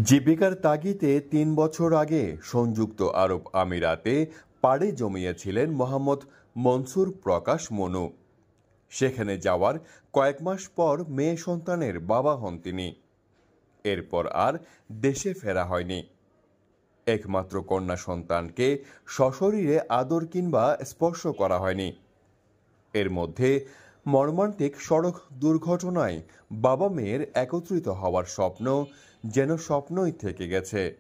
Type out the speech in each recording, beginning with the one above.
জীবিকার তাগিদে ৩ বছর আগে সংযুক্ত আরব আমিরাতে পাড়ি জমিয়েছিলেন মোহাম্মদ মনসুর প্রকাশ মনু। সেখানে যাওয়ার কয়েক মাস পর মেয়ে সন্তানের বাবা হন তিনি। এরপর আর দেশে ফেরা হয়নি। একমাত্র কন্যা সন্তানকে সশরীরে আদর কিংবা স্পর্শ করা হয়নি। এর মধ্যে মর্মান্তিক সড়ক দুর্ঘটনায় বাবা মেয়ের একত্রিত হওয়ার স্বপ্ন যেন স্বপ্নই থেকে গেছে।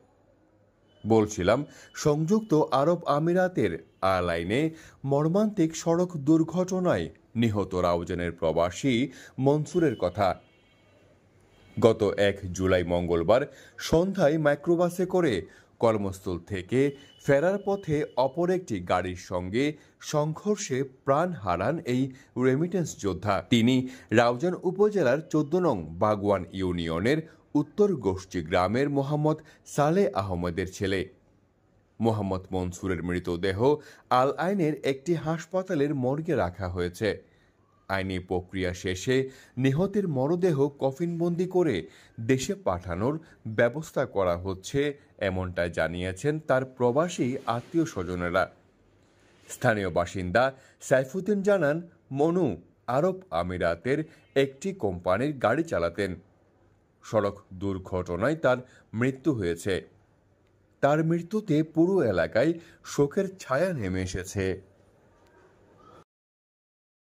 বলছিলাম সংযুক্ত আরব আমিরাতের আয়ারলাইনে মর্মান্তিক সড়ক দুর্ঘটনায় নিহত রাউজানের প্রবাসী মনসুরের কথা। গত ১ জুলাই মঙ্গলবার সন্ধ্যায় মাইক্রোবাসে করে কর্মস্থল থেকে ফেরার পথে অপর একটি গাড়ির সঙ্গে সংঘর্ষে প্রাণ হারান এই রেমিটেন্স যোদ্ধা। তিনি রাউজান উপজেলার ১৪ নং বাগওয়ান ইউনিয়নের উত্তর গোষ্ঠী গ্রামের মোহাম্মদ সালেহ আহমেদের ছেলে। মোহাম্মদ মনসুরের মৃতদেহ আল আইনের একটি হাসপাতালের মর্গে রাখা হয়েছে। আইনি প্রক্রিয়া শেষে নিহতের মরদেহ কফিনবন্দি করে দেশে পাঠানোর ব্যবস্থা করা হচ্ছে, এমনটা জানিয়েছেন তার প্রবাসী আত্মীয় স্বজনেরা। স্থানীয় বাসিন্দা সাইফুদ্দিন জানান, মনু আরব আমিরাতের একটি কোম্পানির গাড়ি চালাতেন। সড়ক দুর্ঘটনায় তার মৃত্যু হয়েছে। তার মৃত্যুতে পুরো এলাকায় শোকের ছায়া নেমে এসেছে।